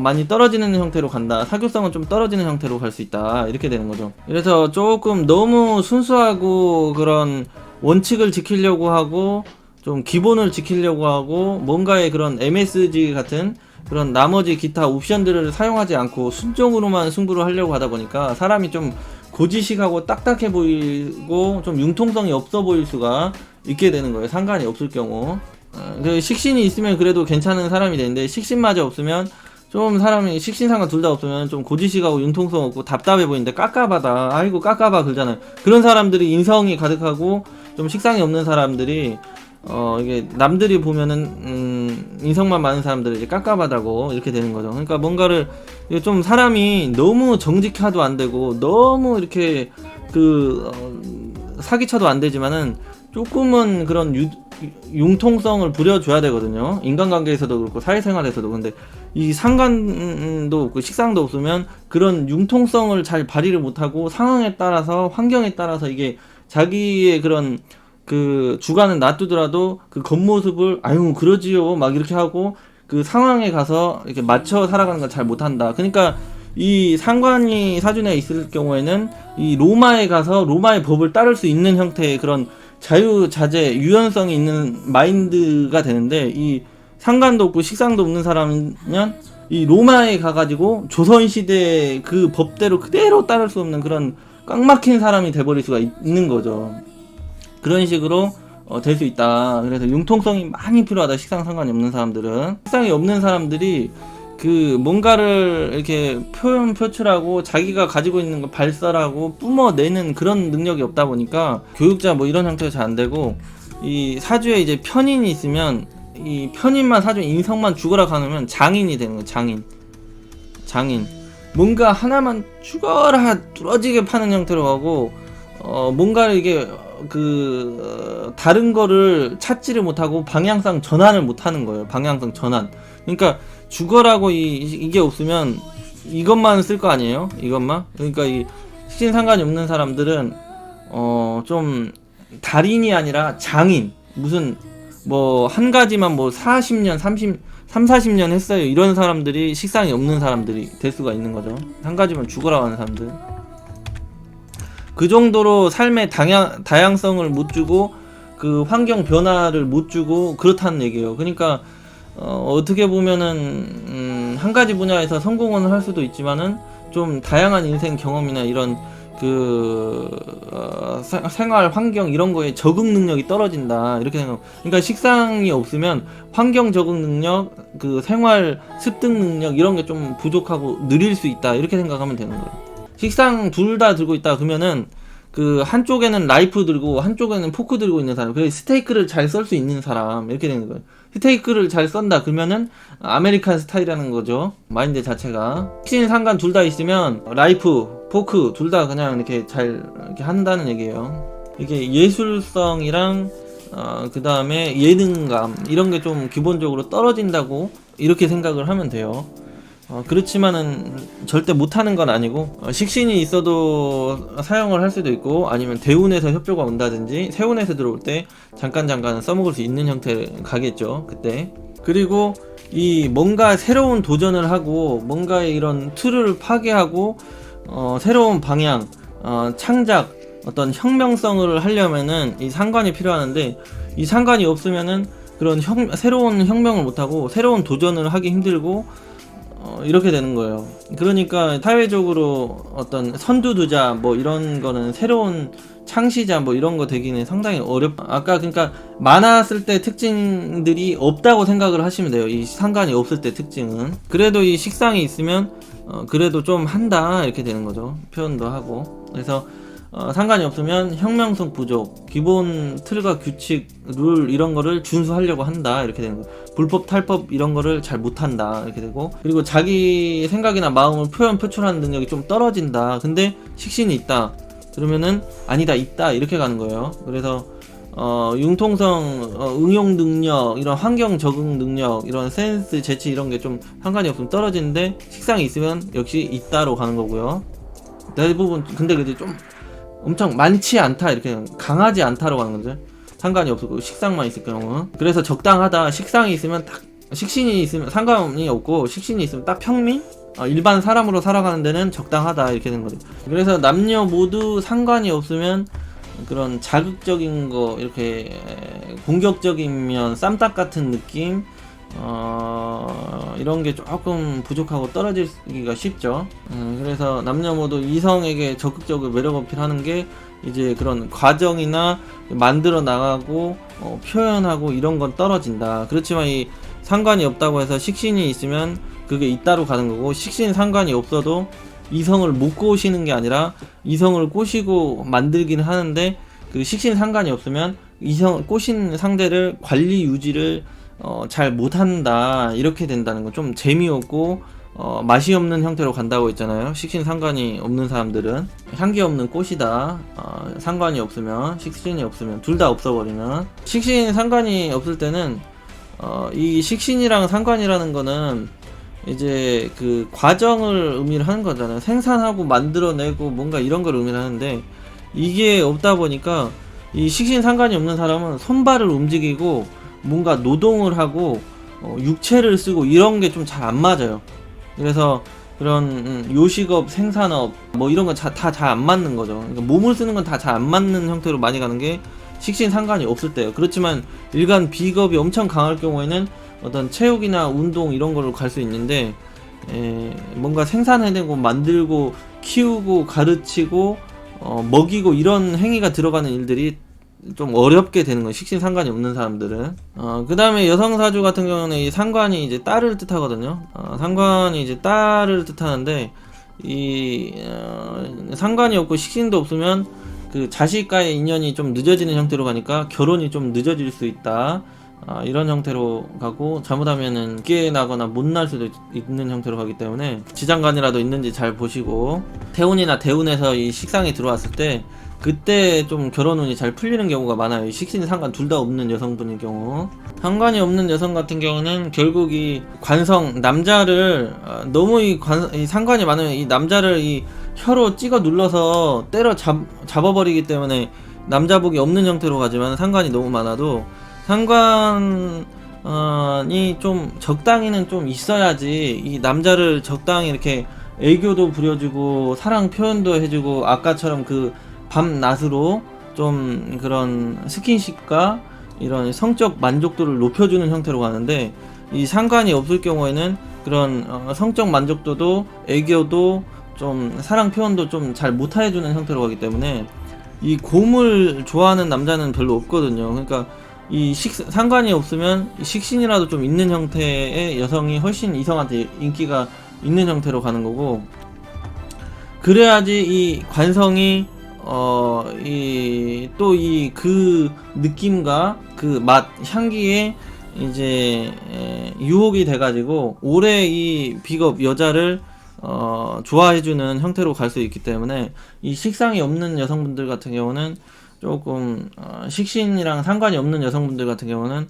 많이 떨어지는 형태로 간다. 사교성은 좀 떨어지는 형태로 갈 수 있다. 이렇게 되는 거죠. 그래서 조금 너무 순수하고 그런 원칙을 지키려고 하고 좀 기본을 지키려고 하고 뭔가의 그런 MSG 같은 그런 나머지 기타 옵션들을 사용하지 않고 순종으로만 승부를 하려고 하다 보니까 사람이 좀 고지식하고 딱딱해 보이고 좀 융통성이 없어 보일 수가 있게 되는 거예요. 상관이 없을 경우. 식신이 있으면 그래도 괜찮은 사람이 되는데, 식신마저 없으면 좀 사람이 식신상관 둘 다 없으면 좀 고지식하고 융통성 없고 답답해 보이는데 깝깝하다, 아이고 깝깝하 그러잖아요. 그런 사람들이 인성이 가득하고 좀 식상이 없는 사람들이 이게 남들이 보면은 인성만 많은 사람들이 이제 깝깝하다고 이렇게 되는 거죠. 그러니까 뭔가를 좀 사람이 너무 정직해도 안 되고 너무 이렇게 사기쳐도 안 되지만은 조금은 그런 융통성을 부려줘야 되거든요. 인간관계에서도 그렇고 사회생활에서도. 근데 이 상관도 없고 식상도 없으면 그런 융통성을 잘 발휘를 못하고 상황에 따라서, 환경에 따라서 이게 자기의 그런 주관은 놔두더라도 그 겉모습을 아유 그러지요 막 이렇게 하고 그 상황에 가서 이렇게 맞춰 살아가는 걸 잘 못한다. 그러니까 이 상관이 사주에 있을 경우에는 이 로마에 가서 로마의 법을 따를 수 있는 형태의 그런 자유자재, 유연성이 있는 마인드가 되는데, 이 상관도 없고 식상도 없는 사람이면 이 로마에 가가지고 조선시대 그 법대로 그대로 따를 수 없는 그런 꽉 막힌 사람이 돼버릴 수가 있는 거죠. 그런 식으로 될 수 있다. 그래서 융통성이 많이 필요하다. 식상 상관이 없는 사람들은. 식상이 없는 사람들이 뭔가를 이렇게 표출하고 자기가 가지고 있는 거 발설하고 뿜어내는 그런 능력이 없다 보니까 교육자 뭐 이런 형태가 잘 안 되고, 이 사주에 이제 편인이 있으면 이 편인만 사주 인성만 죽어라 가누면 장인이 되는 거예요. 장인. 뭔가 하나만 죽어라 뚫어지게 파는 형태로 하고, 뭔가를 이게 다른 거를 찾지를 못하고 방향성 전환을 못하는 거예요. 방향성 전환. 그러니까 죽어라고 이게 없으면 이것만 쓸 거 아니에요? 이것만? 그러니까 이 식신 상관이 없는 사람들은 좀 달인이 아니라 장인, 무슨 뭐 한 가지만 뭐 40년 40년 했어요. 이런 사람들이 식상이 없는 사람들이 될 수가 있는 거죠. 한 가지만 죽어라 하는 사람들. 그 정도로 삶의 다양성을 못 주고 그 환경 변화를 못 주고 그렇다는 얘기예요. 그러니까 어떻게 보면은 한 가지 분야에서 성공은 할 수도 있지만은 좀 다양한 인생 경험이나 이런 생활 환경 이런 거에 적응 능력이 떨어진다, 이렇게 생각. 그러니까 식상이 없으면 환경 적응 능력, 생활 습득 능력 이런 게 좀 부족하고 느릴 수 있다, 이렇게 생각하면 되는 거예요. 식상 둘 다 들고 있다 그러면은 한쪽에는 라이프 들고 한쪽에는 포크 들고 있는 사람, 그래서 스테이크를 잘 썰 수 있는 사람, 이렇게 되는 거예요. 스테이크를 잘 썬다 그러면은 아메리칸 스타일이라는 거죠. 마인드 자체가. 식신 상관 둘 다 있으면 라이프, 포크 둘 다 그냥 이렇게 잘 이렇게 한다는 얘기예요. 이게 예술성이랑 그 다음에 예능감 이런 게 좀 기본적으로 떨어진다고 이렇게 생각을 하면 돼요. 그렇지만은 절대 못하는 건 아니고, 식신이 있어도 사용을 할 수도 있고, 아니면 대운에서 협조가 온다든지 세운에서 들어올 때 잠깐 써먹을 수 있는 형태를 가겠죠, 그때. 그리고 이 뭔가 새로운 도전을 하고 뭔가의 이런 틀을 파괴하고 새로운 방향, 창작, 어떤 혁명성을 하려면은 이 상관이 필요하는데, 이 상관이 없으면은 그런 새로운 혁명을 못하고 새로운 도전을 하기 힘들고 이렇게 되는 거예요. 그러니까 사회적으로 어떤 선두두자 뭐 이런 거는, 새로운 창시자 뭐 이런 거 되기는 상당히 아까 그러니까 많았을 때 특징들이 없다고 생각을 하시면 돼요. 이 상관이 없을 때 특징은. 그래도 이 식상이 있으면 그래도 좀 한다 이렇게 되는 거죠. 표현도 하고. 그래서 상관이 없으면 혁명성 부족, 기본 틀과 규칙, 룰 이런 거를 준수하려고 한다 이렇게 되는 거예요. 불법, 탈법 이런 거를 잘 못한다 이렇게 되고, 그리고 자기 생각이나 마음을 표출하는 능력이 좀 떨어진다. 근데 식신이 있다 그러면은 아니다, 있다 이렇게 가는 거예요. 그래서 융통성, 응용 능력, 이런 환경 적응 능력, 이런 센스, 재치 이런 게 좀 상관이 없으면 떨어지는데, 식상이 있으면 역시 있다로 가는 거고요. 대부분 근데 좀 엄청 많지 않다, 이렇게 강하지 않다로 가는 거죠. 상관이 없고 식상만 있을 경우. 그래서 적당하다. 식상이 있으면 딱, 식신이 있으면 상관이 없고 식신이 있으면 딱 평민? 일반 사람으로 살아가는 데는 적당하다 이렇게 되는 거죠. 그래서 남녀 모두 상관이 없으면 그런 자극적인 거, 이렇게 공격적이면 쌈딱 같은 느낌, 이런 게 조금 부족하고 떨어지기가 쉽죠. 그래서 남녀 모두 이성에게 적극적으로 매력 어필하는 게 이제 그런 과정이나 만들어 나가고 표현하고 이런 건 떨어진다. 그렇지만 이 상관이 없다고 해서 식신이 있으면 그게 있다로 가는 거고, 식신 상관이 없어도 이성을 못 꼬시는 게 아니라 이성을 꼬시고 만들기는 하는데, 그 식신 상관이 없으면 이성 꼬신 상대를 관리 유지를 잘 못한다 이렇게 된다는 거. 좀 재미없고 맛이 없는 형태로 간다고 했잖아요. 식신 상관이 없는 사람들은 향기 없는 꽃이다. 상관이 없으면, 식신이 없으면, 둘 다 없어버리면. 식신 상관이 없을 때는 이 식신이랑 상관이라는 거는 이제 그 과정을 의미를 하는 거잖아요. 생산하고 만들어내고 뭔가 이런 걸 의미를 하는데, 이게 없다 보니까 이 식신 상관이 없는 사람은 손발을 움직이고 뭔가 노동을 하고 육체를 쓰고 이런 게 좀 잘 안 맞아요. 그래서 그런 요식업, 생산업 뭐 이런 건 다 잘 안 맞는 거죠. 그러니까 몸을 쓰는 건 다 잘 안 맞는 형태로 많이 가는 게 식신 상관이 없을 때예요. 그렇지만 일간 비겁이 엄청 강할 경우에는 어떤 체육이나 운동 이런 걸로 갈 수 있는데, 뭔가 생산해내고 만들고 키우고 가르치고 먹이고 이런 행위가 들어가는 일들이 좀 어렵게 되는 거예요. 식신 상관이 없는 사람들은. 그 다음에 여성사주 같은 경우는 이 상관이 이제 딸을 뜻하거든요. 상관이 이제 딸을 뜻하는데, 이 상관이 없고 식신도 없으면 그 자식과의 인연이 좀 늦어지는 형태로 가니까 결혼이 좀 늦어질 수 있다. 이런 형태로 가고, 잘못하면은 늦게 나거나 못 날 수도 있는 형태로 가기 때문에 지장간이라도 있는지 잘 보시고, 태운이나 대운에서 이 식상이 들어왔을 때 그때 좀 결혼운이 잘 풀리는 경우가 많아요. 식신 상관 둘 다 없는 여성분의 경우. 상관이 없는 여성 같은 경우는 결국 이 관성, 남자를 너무 이 상관이 많으면 이 남자를 이 혀로 찍어 눌러서 때려 잡아버리기 때문에 남자복이 없는 형태로 가지만, 상관이 너무 많아도 상관이 좀 적당히는 좀 있어야지 이 남자를 적당히 이렇게 애교도 부려주고 사랑 표현도 해주고, 아까처럼 그 밤낮으로 좀 그런 스킨십과 이런 성적 만족도를 높여주는 형태로 가는데, 이 상관이 없을 경우에는 그런 성적 만족도도 애교도 좀 사랑 표현도 좀 잘 못해주는 형태로 가기 때문에 이 곰을 좋아하는 남자는 별로 없거든요. 그러니까 이 상관이 없으면 식신이라도 좀 있는 형태의 여성이 훨씬 이성한테 인기가 있는 형태로 가는 거고, 그래야지 이 관성이 그 느낌과 그 맛, 향기에 이제 유혹이 돼가지고 오래 이 비겁 여자를 좋아해주는 형태로 갈 수 있기 때문에, 이 식상이 없는 여성분들 같은 경우는 조금 식신이랑 상관이 없는 여성분들 같은 경우는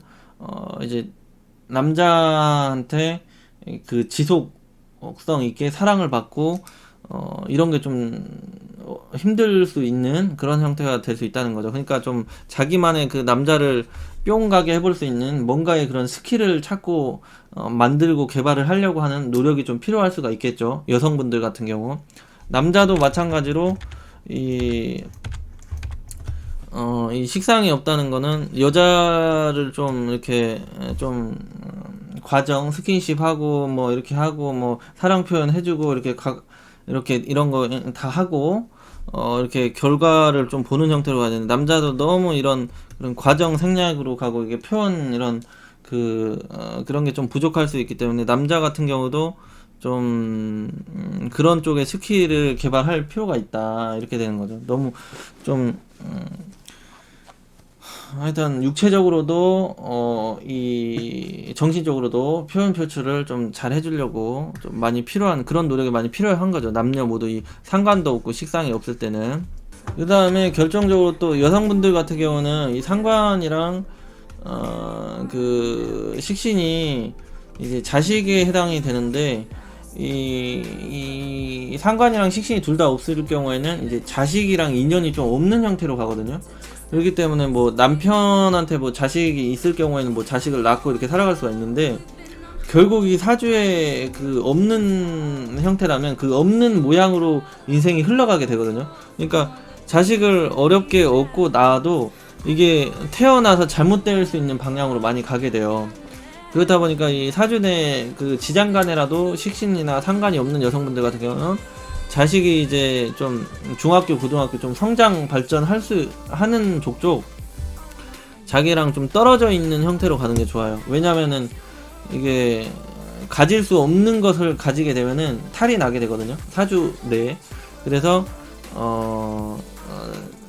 이제 남자한테 그 지속 중독성 있게 사랑을 받고 이런 게 좀 힘들 수 있는 그런 형태가 될 수 있다는 거죠. 그러니까 좀 자기만의 그 남자를 뿅 가게 해볼 수 있는 뭔가의 그런 스킬을 찾고 만들고 개발을 하려고 하는 노력이 좀 필요할 수가 있겠죠. 여성분들 같은 경우. 남자도 마찬가지로 이 식상이 없다는 거는 여자를 좀 이렇게 좀 과정 스킨십 하고 뭐 이렇게 하고 뭐 사랑 표현 해주고 이렇게 이런 거 다 하고 이렇게 결과를 좀 보는 형태로 가야 되는데, 남자도 너무 이런 그런 과정 생략으로 가고 이게 표현 이런 그런 게 좀 부족할 수 있기 때문에 남자 같은 경우도 좀 그런 쪽의 스킬을 개발할 필요가 있다 이렇게 되는 거죠. 너무 좀 하여튼 육체적으로도 이 정신적으로도 표현 표출을 좀 잘 해주려고 좀 많이 필요한 그런 노력이 많이 필요한 거죠. 남녀 모두 이 상관도 없고 식상이 없을 때는. 그 다음에 결정적으로 또 여성분들 같은 경우는 이 상관이랑 그 식신이 이제 자식에 해당이 되는데, 이 상관이랑 식신이 둘 다 없을 경우에는 이제 자식이랑 인연이 좀 없는 형태로 가거든요. 그렇기 때문에 뭐 남편한테 뭐 자식이 있을 경우에는 뭐 자식을 낳고 이렇게 살아갈 수가 있는데, 결국 이 사주에 그 없는 형태라면 그 없는 모양으로 인생이 흘러가게 되거든요. 그러니까 자식을 어렵게 얻고 낳아도 이게 태어나서 잘못될 수 있는 방향으로 많이 가게 돼요. 그렇다 보니까 이 사주내 그 지장간에라도 식신이나 상관이 없는 여성분들 같은 경우는 자식이 이제 좀 중학교, 고등학교 좀 성장 하는 족족 자기랑 좀 떨어져 있는 형태로 가는 게 좋아요. 왜냐면은 이게 가질 수 없는 것을 가지게 되면은 탈이 나게 되거든요. 사주 내에. 그래서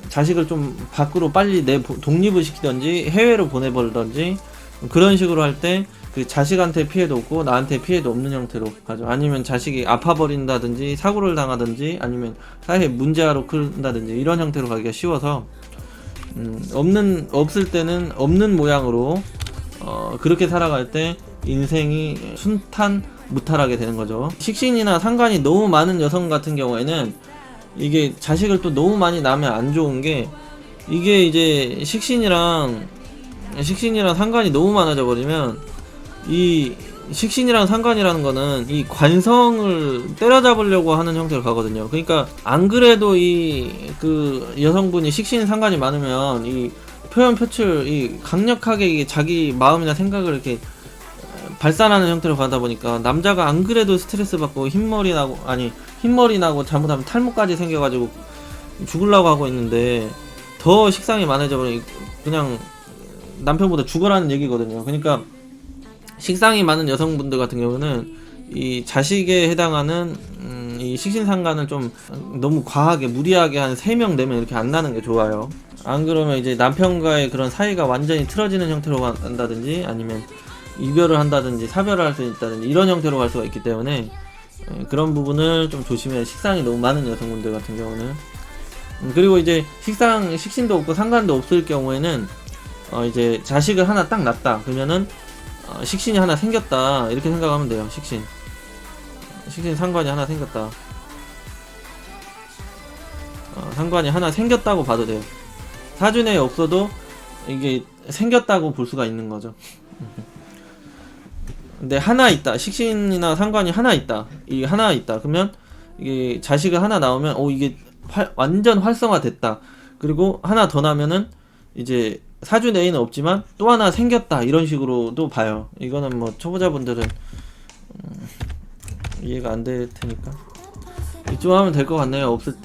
자식을 좀 밖으로 빨리 독립을 시키던지 해외로 보내버리던지 그런 식으로 할 때 그 자식한테 피해도 없고 나한테 피해도 없는 형태로 가죠. 아니면 자식이 아파버린다든지 사고를 당하든지 아니면 사회에 문제아로 큰다든지 이런 형태로 가기가 쉬워서 없을 때는 없는 모양으로 그렇게 살아갈 때 인생이 순탄 무탈하게 되는 거죠. 식신이나 상관이 너무 많은 여성 같은 경우에는 이게 자식을 또 너무 많이 낳으면 안 좋은 게, 이게 이제 식신이랑 상관이 너무 많아져 버리면 이 식신이랑 상관이라는 거는 이 관성을 때려잡으려고 하는 형태로 가거든요. 그러니까 안 그래도 그 여성분이 식신 상관이 많으면 이 표현 표출 강력하게 이게 자기 마음이나 생각을 이렇게 발산하는 형태로 가다 보니까 남자가 안 그래도 스트레스 받고 흰머리 나고 잘못하면 탈모까지 생겨가지고 죽으려고 하고 있는데 더 식상이 많아져 버리니 그냥 남편보다 죽어라는 얘기거든요. 그러니까 식상이 많은 여성분들 같은 경우는 이 자식에 해당하는 이 식신상관을 좀 너무 과하게 무리하게 한 3명 4명 이렇게 안 나는 게 좋아요. 안 그러면 이제 남편과의 그런 사이가 완전히 틀어지는 형태로 간다든지 아니면 이별을 한다든지 사별을 할 수 있다든지 이런 형태로 갈 수가 있기 때문에 그런 부분을 좀 조심해야, 식상이 너무 많은 여성분들 같은 경우는. 그리고 이제 식신도 없고 상관도 없을 경우에는 이제 자식을 하나 딱 낳았다 그러면은 식신이 하나 생겼다 이렇게 생각하면 돼요. 식신 상관이 하나 생겼다, 상관이 하나 생겼다고 봐도 돼요. 사주 내에 없어도 이게 생겼다고 볼 수가 있는 거죠. 근데 하나 있다, 식신이나 상관이 하나 있다, 그러면 이게 자식을 하나 나오면 이게 완전 활성화 됐다. 그리고 하나 더 나면은 이제 사주 내에는 없지만 또 하나 생겼다 이런 식으로도 봐요. 이거는 뭐 초보자분들은 이해가 안 될 테니까 이쪽 하면 될 것 같네요. 없을 때